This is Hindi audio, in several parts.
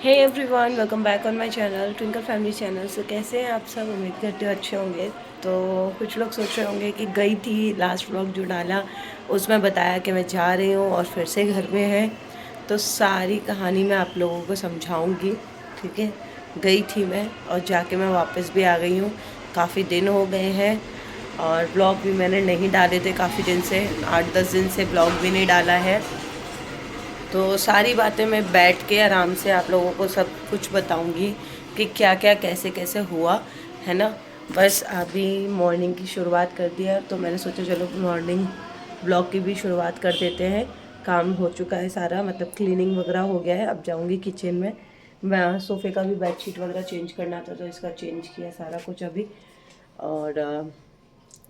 Hey everyone, welcome back on my channel Twinkle family channel. So कैसे हैं आप सब? उम्मीद करते हो अच्छे होंगे। तो कुछ लोग सोच रहे होंगे कि गई थी, लास्ट व्लॉग जो डाला उसमें बताया कि मैं जा रही हूँ और फिर से घर में है। तो सारी कहानी मैं आप लोगों को समझाऊंगी, ठीक है। गई थी मैं और जाके मैं वापस भी आ गई हूँ। काफ़ी दिन हो गए हैं और ब्लॉग भी मैंने नहीं डाले थे काफ़ी दिन से, 8-10 दिन से ब्लॉग भी नहीं डाला है। तो सारी बातें मैं बैठ के आराम से आप लोगों को सब कुछ बताऊंगी कि क्या क्या कैसे कैसे हुआ, है ना। बस अभी मॉर्निंग की शुरुआत कर दिया तो मैंने सोचा चलो मॉर्निंग ब्लॉग की भी शुरुआत कर देते हैं। काम हो चुका है सारा, मतलब क्लीनिंग वगैरह हो गया है। अब जाऊंगी किचन में। मैं सोफ़े का भी बेडशीट वगैरह चेंज करना था तो इसका चेंज किया सारा कुछ अभी। और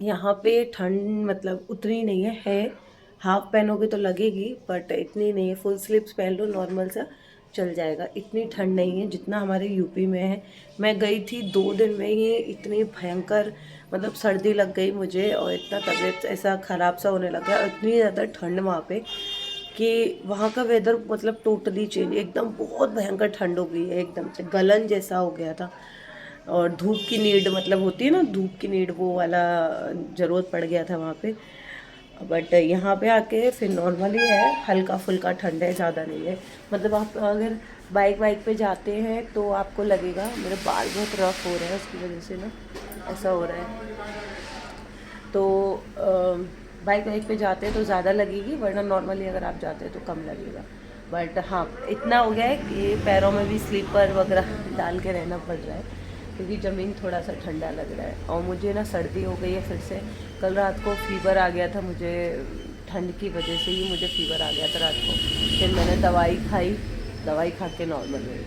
यहाँ पे ठंड मतलब उतनी नहीं है। हाफ पहनोगे तो लगेगी बट इतनी नहीं है। फुल स्लीव्स पहन लो नॉर्मल सा चल जाएगा। इतनी ठंड नहीं है जितना हमारे यूपी में है। मैं गई थी 2 दिन में ही इतनी भयंकर मतलब सर्दी लग गई मुझे और इतना तबीयत ऐसा ख़राब सा होने लगा और इतनी ज़्यादा ठंड वहाँ पे कि वहाँ का वेदर मतलब टोटली चेंज, एकदम बहुत भयंकर ठंड हो गई है, एकदम से गलन जैसा हो गया था। और धूप की नीड मतलब होती है ना, धूप की नीड वो वाला ज़रूरत पड़ गया था वहाँ पे। बट यहाँ पे आके फिर नॉर्मली है, हल्का फुल्का ठंड है, ज़्यादा नहीं है। मतलब आप अगर बाइक वाइक पे जाते हैं तो आपको लगेगा। मेरे बाल बहुत रफ हो रहे हैं उसकी वजह से ना ऐसा हो रहा है। तो बाइक वाइक पे जाते हैं तो ज़्यादा लगेगी, वरना नॉर्मली अगर आप जाते हैं तो कम लगेगा। बट हाँ, इतना हो गया है कि पैरों में भी स्लीपर वगैरह डाल के रहना पड़ रहा है क्योंकि ज़मीन थोड़ा सा ठंडा लग रहा है। और मुझे ना सर्दी हो गई है फिर से। कल रात को फीवर आ गया था मुझे, ठंड की वजह से ही मुझे फीवर आ गया था रात को। फिर मैंने दवाई खाई, दवाई खा के नॉर्मल हुई।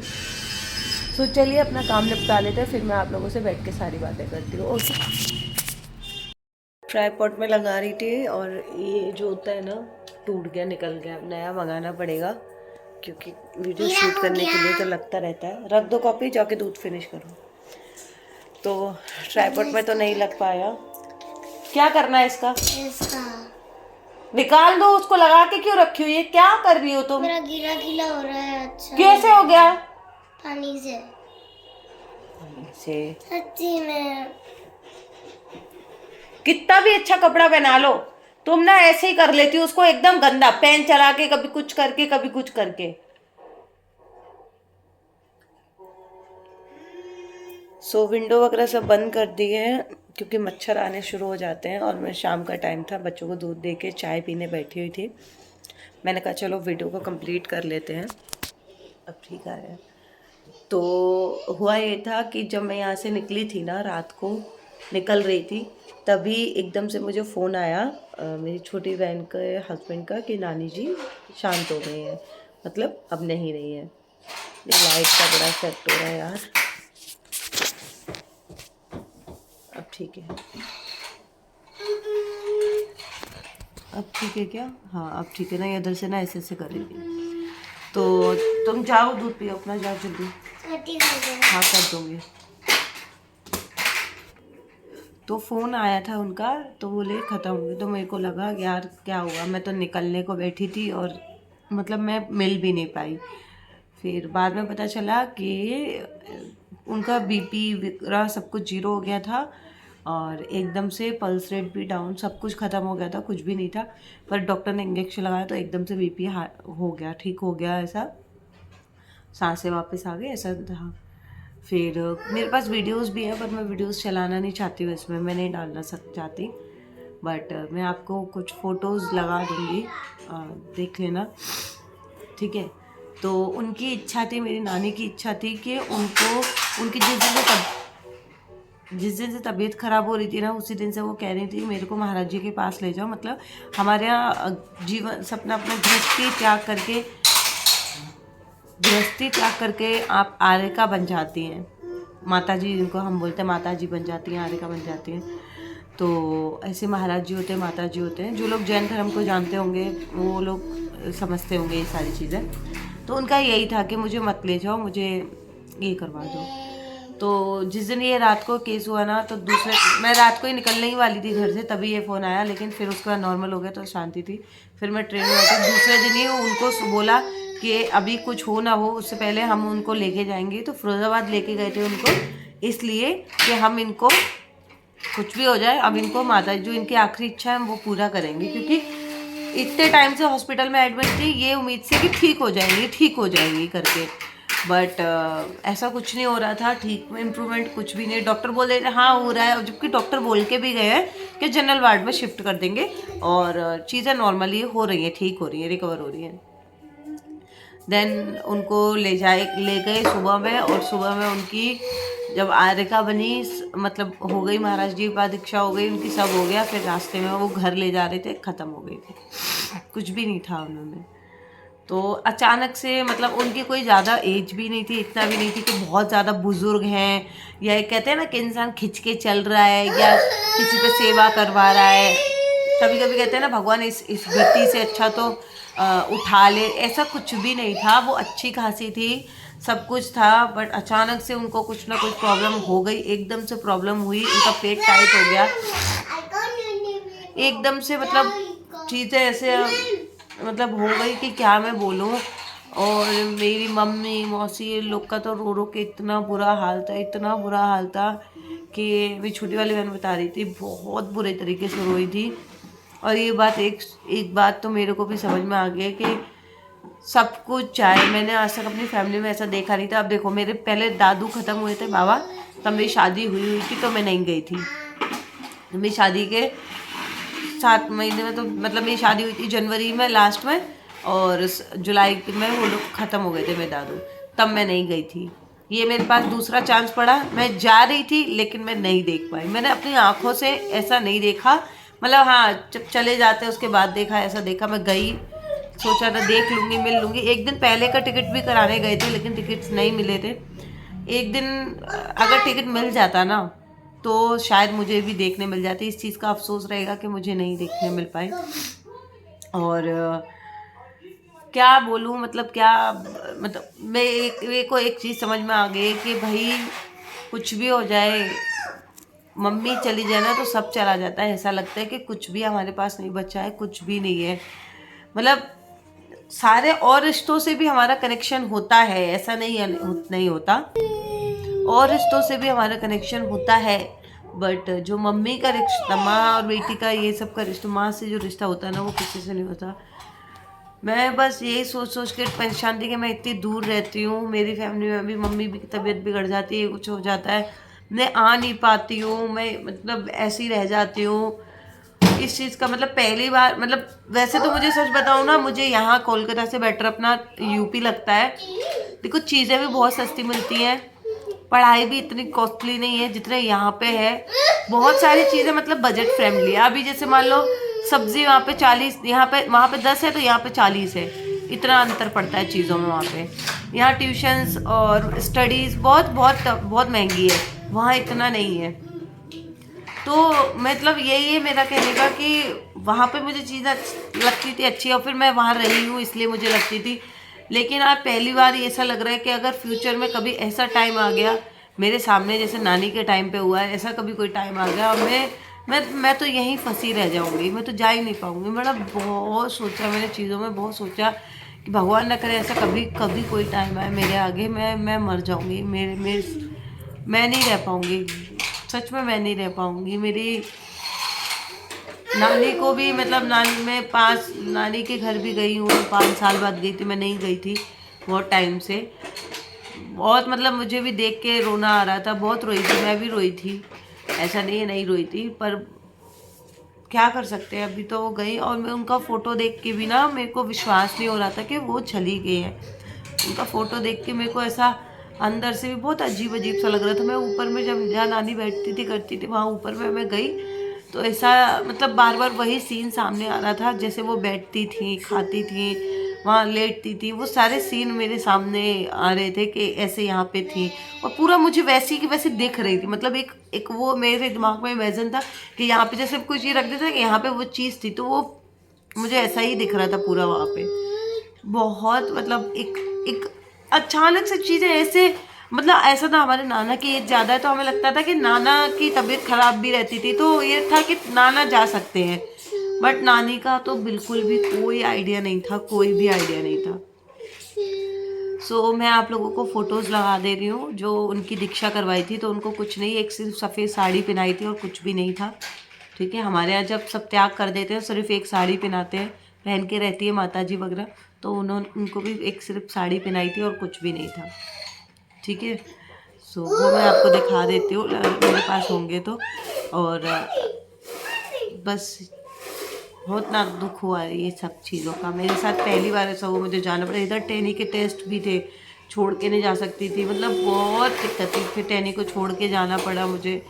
तो चलिए अपना काम निपटा लेते हैं, फिर मैं आप लोगों से बैठ के सारी बातें करती हूँ। ओके। ट्राईपॉड में लगा रही थी और ये जो होता है ना टूट गया, निकल गया, नया मंगाना पड़ेगा क्योंकि वीडियो शूट करने के लिए तो लगता रहता है। रख दो कॉपी, जाके दूध फिनिश करो। तो ट्राईपॉड में तो नहीं लग पाया। क्या करना है इसका? निकाल दो उसको, लगा के क्यों रखी हुई है? क्या कर रही हो तुम? मेरा गीला गीला हो रहा है। अच्छा कैसे हो गया? पानी से। से सच्ची में। कितना भी अच्छा कपड़ा पहना लो, तुम ना ऐसे ही कर लेती हो उसको एकदम गंदा, पेन चला के कभी कुछ करके कभी कुछ करके। सो विंडो वगैरह सब बंद कर दी है क्योंकि मच्छर आने शुरू हो जाते हैं। और मैं शाम का टाइम था, बच्चों को दूध दे के चाय पीने बैठी हुई थी। मैंने कहा चलो वीडियो को कंप्लीट कर लेते हैं। अब ठीक आ रहा है। तो हुआ ये था कि जब मैं यहाँ से निकली थी ना, रात को निकल रही थी, तभी एकदम से मुझे फ़ोन आया मेरी छोटी बहन के हस्बैंड का कि नानी जी शांत हो गए हैं, मतलब अब नहीं रही है। ये लाइट का बड़ा इफेक्ट हो रहा है यार। अब ठीक है, अब ठीक है क्या? हाँ अब ठीक है ना। ये इधर से ना ऐसे ऐसे कर रही थी। तो तुम जाओ दूध पियो अपना, जाओ जल्दी। हाँ कर दूँगी। तो फ़ोन आया था उनका, तो बोले ख़त्म हो गई। तो मेरे को लगा यार क्या हुआ, मैं तो निकलने को बैठी थी और मतलब मैं मिल भी नहीं पाई। फिर बाद में पता चला कि उनका बीपी वगैरह सब कुछ जीरो हो गया था और एकदम से पल्स रेट भी डाउन, सब कुछ ख़त्म हो गया था, कुछ भी नहीं था। पर डॉक्टर ने इंजेक्शन लगाया तो एकदम से बीपी हो गया, ठीक हो गया, ऐसा सांसें वापस आ गई, ऐसा था। फिर मेरे पास वीडियोस भी है पर मैं वीडियोस चलाना नहीं चाहती हूँ, इसमें मैं नहीं डालना चाहती। बट मैं आपको कुछ फ़ोटोज़ लगा दूँगी, देख लेना, ठीक है। तो उनकी इच्छा थी, मेरी नानी की इच्छा थी कि उनको उनकी जिस दिन से तबीयत ख़राब हो रही थी ना, उसी दिन से वो कह रही थी मेरे को महाराज जी के पास ले जाओ। मतलब हमारे यहाँ जीवन सपना अपना गृहस्थी त्याग करके आप आर्यका बन जाती हैं। माता जी, जिनको हम बोलते हैं माता जी बन जाती हैं, आर्यका बन जाती हैं। तो ऐसे महाराज जी होते हैं, माता जी होते हैं। जो लोग जैन धर्म को जानते होंगे वो लोग समझते होंगे ये सारी चीज़ें। तो उनका यही था कि मुझे मत ले जाओ, मुझे ये करवा दो। तो जिस दिन ये रात को केस हुआ ना, तो मैं रात को ही निकलने ही वाली थी घर से, तभी ये फ़ोन आया। लेकिन फिर उसके बाद नॉर्मल हो गया तो शांति थी। फिर मैं ट्रेन में बैठी, दूसरे दिन ही उनको बोला कि अभी कुछ हो ना हो उससे पहले हम उनको लेके जाएंगे। तो फिरोज़ाबाद लेके गए थे उनको इसलिए कि हम इनको कुछ भी हो जाए, अब इनको माता जो इनकी आखिरी इच्छा है हम वो पूरा करेंगे, क्योंकि इतने टाइम से हॉस्पिटल में एडमिट थी ये उम्मीद से कि ठीक हो जाएंगी करके, बट ऐसा कुछ नहीं हो रहा था। ठीक में इम्प्रूवमेंट कुछ भी नहीं। डॉक्टर बोल रहे थे हाँ हो रहा है, जबकि डॉक्टर बोल के भी गए हैं कि जनरल वार्ड में शिफ्ट कर देंगे और चीज़ें नॉर्मली हो रही हैं, ठीक हो रही हैं, रिकवर हो रही हैं। देन उनको ले गए सुबह में, और सुबह में उनकी जब आरिका बनी, मतलब हो गई महाराज जी की दीक्षा हो गई उनकी, सब हो गया। फिर रास्ते में वो घर ले जा रहे थे, ख़त्म हो गई थी, कुछ भी नहीं था उन्होंने। तो अचानक से, मतलब उनकी कोई ज़्यादा एज भी नहीं थी, इतना भी नहीं थी कि बहुत ज़्यादा बुजुर्ग हैं, या एक कहते हैं ना कि इंसान खिंच के चल रहा है या किसी पे सेवा करवा रहा है। कभी कभी कहते हैं ना भगवान इस गति से अच्छा तो उठा ले, ऐसा कुछ भी नहीं था। वो अच्छी खासी थी, सब कुछ था, बट अचानक से उनको कुछ ना कुछ प्रॉब्लम हो गई। एकदम से प्रॉब्लम हुई, उनका पेट टाइट हो गया एकदम से, मतलब चीज़ें ऐसे मतलब हो गई कि क्या मैं बोलूँ। और मेरी मम्मी मौसी ये लोग का तो रो रो के इतना बुरा हाल था, इतना बुरा हाल था कि मेरी छोटी वाली बहन बता रही थी, बहुत बुरे तरीके से रोई थी। और ये बात एक बात तो मेरे को भी समझ में आ गई कि सब कुछ चाहे, मैंने आज तक अपनी फैमिली में ऐसा देखा नहीं था। अब देखो, मेरे पहले दादू ख़त्म हुए थे बाबा, तब मेरी शादी हुई थी, तो मैं नहीं गई थी। मेरी शादी के 7 महीने में, तो मतलब मेरी शादी हुई थी जनवरी में लास्ट में, और जुलाई में वो लोग ख़त्म हो गए थे मेरे दादू, तब मैं नहीं गई थी। ये मेरे पास दूसरा चांस पड़ा, मैं जा रही थी लेकिन मैं नहीं देख पाई। मैंने अपनी आँखों से ऐसा नहीं देखा, मतलब हाँ जब चले जाते उसके बाद देखा, ऐसा देखा। मैं गई, सोचा था देख लूँगी, मिल लूँगी। एक दिन पहले का टिकट भी कराने गए थे लेकिन टिकट्स नहीं मिले थे। एक दिन अगर टिकट मिल जाता ना तो शायद मुझे भी देखने मिल जाती। इस चीज़ का अफसोस रहेगा कि मुझे नहीं देखने मिल पाए। और क्या बोलूँ, मतलब क्या, मतलब मेरे को एक चीज़ समझ में आ गई कि भाई कुछ भी हो जाए, मम्मी चली जाए ना तो सब चला जाता है। ऐसा लगता है कि कुछ भी हमारे पास नहीं बचा है, कुछ भी नहीं है। मतलब सारे और रिश्तों से भी हमारा कनेक्शन होता है, ऐसा नहीं होता, और रिश्तों से भी हमारा कनेक्शन होता है, बट जो मम्मी का रिश्ता, माँ और बेटी का, ये सब का रिश्ता, माँ से जो रिश्ता होता है ना वो किसी से नहीं होता। मैं बस यही सोच के परेशान थी कि मैं इतनी दूर रहती हूँ, मेरी फैमिली में भी मम्मी की तबीयत बिगड़ जाती है, कुछ हो जाता है, मैं आ नहीं पाती हूँ, मैं मतलब ऐसी रह जाती हूँ। इस चीज़ का मतलब पहली बार, मतलब वैसे तो मुझे सच बताऊँ ना, मुझे यहाँ कोलकाता से बेटर अपना यूपी लगता है। देखो चीज़ें भी बहुत सस्ती मिलती हैं, पढ़ाई भी इतनी कॉस्टली नहीं है जितने यहाँ पे है। बहुत सारी चीज़ें मतलब बजट फ्रेंडली है। अभी जैसे मान लो सब्जी वहाँ पे 40, यहाँ पे वहाँ पे 10 है तो यहाँ पे 40 है, इतना अंतर पड़ता है चीज़ों में। वहाँ पे यहाँ ट्यूशन्स और स्टडीज़ बहुत बहुत बहुत महंगी है, वहाँ इतना नहीं है। तो मतलब यही है मेरा कहने का कि वहाँ पे मुझे चीज़ें लगती थी अच्छी, और फिर मैं वहाँ रही हूँ इसलिए मुझे लगती थी। लेकिन आज पहली बार ऐसा लग रहा है कि अगर फ्यूचर में कभी ऐसा टाइम आ गया मेरे सामने, जैसे नानी के टाइम पे हुआ है, ऐसा कभी कोई टाइम आ गया और मैं तो यहीं फंसी रह जाऊँगी, मैं तो जा ही नहीं पाऊँगी। मतलब बहुत सोचा मैंने, चीज़ों में बहुत सोचा कि भगवान ना करे ऐसा कभी कभी कोई टाइम आए मेरे आगे, मैं मर जाऊँगी, मैं नहीं रह पाऊँगी, सच में मैं नहीं रह पाऊँगी। मेरी नानी को भी, मतलब नानी के घर भी गई हूँ, 5 साल बाद गई थी, मैं नहीं गई थी बहुत टाइम से। बहुत मतलब मुझे भी देख के रोना आ रहा था, बहुत रोई थी, मैं भी रोई थी, ऐसा नहीं है नहीं रोई थी, पर क्या कर सकते हैं, अभी तो वो गई। और मैं उनका फ़ोटो देख के भी ना मेरे को विश्वास नहीं हो रहा था कि वो चली गई है। उनका फ़ोटो देख के मेरे को ऐसा अंदर से भी बहुत अजीब अजीब सा लग रहा था। मैं ऊपर में जब जहाँ नानी बैठती थी करती थी वहाँ ऊपर में मैं गई तो ऐसा मतलब बार बार वही सीन सामने आ रहा था, जैसे वो बैठती थी, खाती थी, वहाँ लेटती थी, वो सारे सीन मेरे सामने आ रहे थे कि ऐसे यहाँ पे थी। और पूरा मुझे वैसी की वैसी दिख रही थी, मतलब एक वो मेरे दिमाग में इमेजिन था कि यहाँ पे जैसे कुछ ये रख देता है कि यहाँ पे वो चीज़ थी, तो वो मुझे ऐसा ही दिख रहा था पूरा वहाँ पे। बहुत मतलब एक अचानक से चीज़ें ऐसे, मतलब ऐसा था हमारे नाना की एज ज़्यादा है तो हमें लगता था कि नाना की तबीयत ख़राब भी रहती थी तो ये था कि नाना जा सकते हैं, बट नानी का तो बिल्कुल भी कोई आइडिया नहीं था, कोई भी आइडिया नहीं था। सो मैं आप लोगों को फ़ोटोज़ लगा दे रही हूँ जो उनकी दीक्षा करवाई थी। तो उनको कुछ नहीं, एक सिर्फ सफ़ेद साड़ी पहनाई थी और कुछ भी नहीं था। ठीक है, हमारे यहाँ जब सब त्याग कर देते हैं सिर्फ एक साड़ी पहनाते हैं, पहन के रहती है माता जी वगैरह। तो उनको भी एक सिर्फ साड़ी पहनाई थी और कुछ भी नहीं था। ठीक है, सो वो मैं आपको दिखा देती हूँ मेरे पास होंगे तो। और बस बहुत ना दुख हुआ है ये सब चीज़ों का। मेरे साथ पहली बार ऐसा हुआ, मुझे जाना पड़ा। इधर टैनी के टेस्ट भी थे, छोड़ के नहीं जा सकती थी, मतलब बहुत दिक्कत थी। फिर टैनी को छोड़ के जाना पड़ा मुझे।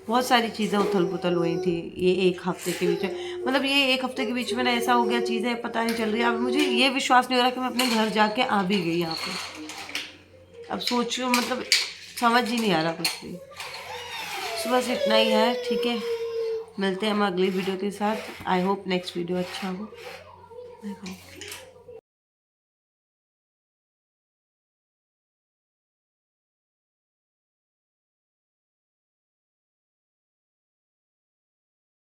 बहुत सारी चीज़ें उथल पुथल हुई थी ये एक हफ्ते के बीच में। मतलब ये एक हफ्ते के बीच में ना ऐसा हो गया, चीज़ें पता नहीं चल रही। अब मुझे ये विश्वास नहीं हो रहा कि मैं अपने घर जाके आ भी गई यहाँ पे। अब सोचो, मतलब समझ ही नहीं आ रहा कुछ भी। तो बस इतना ही है। ठीक है, मिलते हैं हम अगली वीडियो के साथ। आई होप नेक्स्ट वीडियो अच्छा हो। Bye bye.